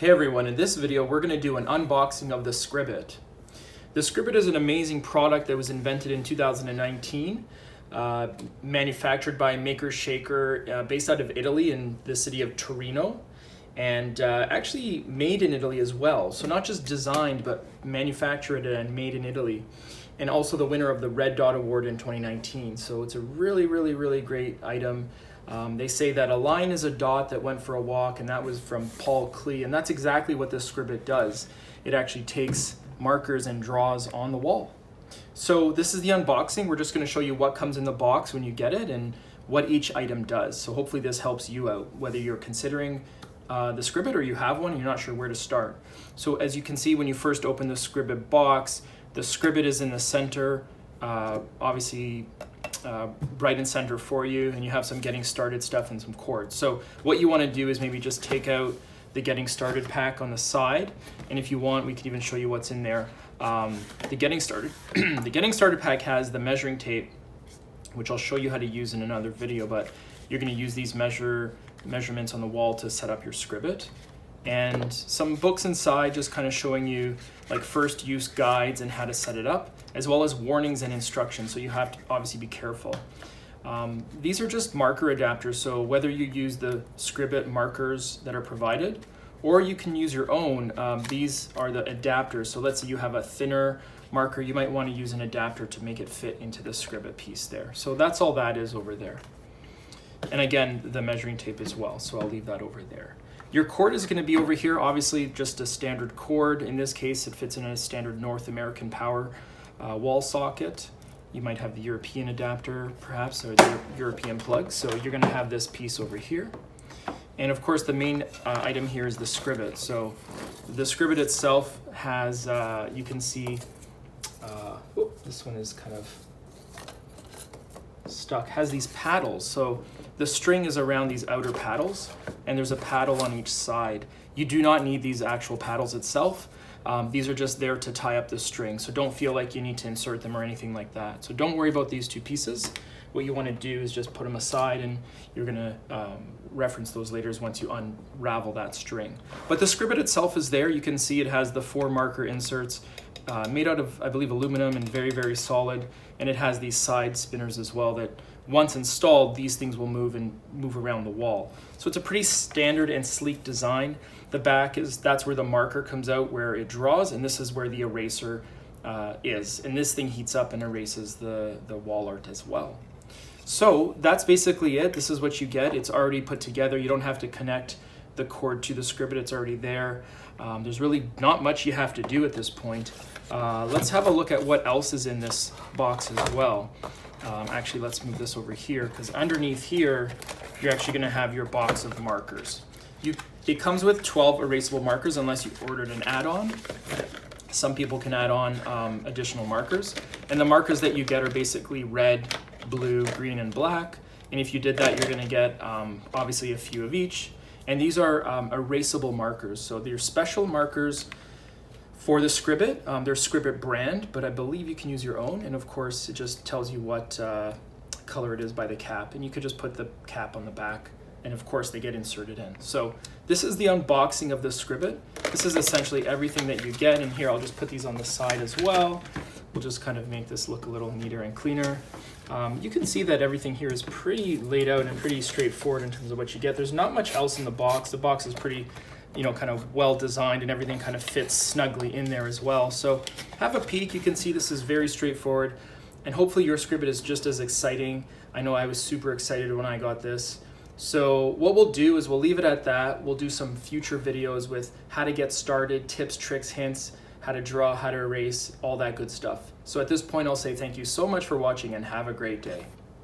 Hey everyone, in this video we're going to do an unboxing of the Scribit. The Scribit is an amazing product that was invented in 2019, manufactured by Maker Shaker based out of Italy in the city of Torino, and actually made in Italy as well. So not just designed, but manufactured and made in Italy. And also the winner of the Red Dot Award in 2019. So it's a really great item. They say that a line is a dot that went for a walk, and that was from Paul Klee, and that's exactly what this Scribit does. It actually takes markers and draws on the wall. So this is the unboxing. We're just going to show you what comes in the box when you get it and what each item does. So hopefully this helps you out, whether you're considering the Scribit or you have one and you're not sure where to start. So as you can see, when you first open the Scribit box, the Scribit is in the center, obviously right in center for you, and you have some getting started stuff and some cords. So what you want to do is maybe just take out the getting started pack on the side, and if you want we can even show you what's in there. The getting started the getting started pack has the measuring tape, which I'll show you how to use in another video, but you're going to use these measurements on the wall to set up your Scribit, and some books inside just kind of showing you like first use guides and how to set it up, as well as warnings and instructions, so you have to obviously be careful. These are just marker adapters, so whether you use the Scribit markers that are provided or you can use your own, these are the adapters. So let's say you have a thinner marker, you might want to use an adapter to make it fit into the Scribit piece there. So that's all that is over there. And again, the measuring tape as well, so I'll leave that over there. Your cord is going to be over here, obviously just a standard cord. In this case, it fits in a standard North American power wall socket. You might have the European adapter, perhaps, or the European plug. So you're going to have this piece over here. And of course, the main item here is the Scribit. So the Scribit itself has, you can see, this one is kind of stuck, has these paddles. So the string is around these outer paddles, and there's a paddle on each side. You do not need these actual paddles itself. These are just there to tie up the string, so don't feel like you need to insert them or anything like that. So don't worry about these two pieces. What you want to do is just put them aside, and you're going to reference those later once you unravel that string. But the Scribit itself is there. You can see it has the 4 marker inserts made out of, I believe, aluminum, and very solid. And it has these side spinners as well that once installed, these things will move around the wall. So it's a pretty standard and sleek design. The back that's where the marker comes out, where it draws, and this is where the eraser is. And this thing heats up and erases the wall art as well. So that's basically it. This is what you get. It's already put together. You don't have to connect the cord to the Scribit. It's already there. There's really not much you have to do at this point. Let's have a look at what else is in this box as well. Actually, let's move this over here, because underneath here, you're actually going to have your box of markers. It comes with 12 erasable markers unless you ordered an add-on. Some people can add on additional markers. And the markers that you get are basically red, blue, green, and black. And if you did that, you're going to get obviously a few of each. And these are erasable markers. So they're special markers for the Scribit. They're Scribit brand, but I believe you can use your own. And of course, it just tells you what color it is by the cap. And you could just put the cap on the back. And of course, they get inserted in. So this is the unboxing of the Scribit. This is essentially everything that you get. And here, I'll just put these on the side as well. We'll just kind of make this look a little neater and cleaner. You can see that everything here is pretty laid out and pretty straightforward in terms of what you get. There's not much else in the box. The box is pretty, kind of well designed, and everything kind of fits snugly in there as well. So have a peek. You can see this is very straightforward, and hopefully your Scribit is just as exciting. I know I was super excited when I got this. So what we'll do is we'll leave it at that. We'll do some future videos with how to get started, tips, tricks, hints, how to draw, how to erase, all that good stuff. So at this point, I'll say thank you so much for watching and have a great day.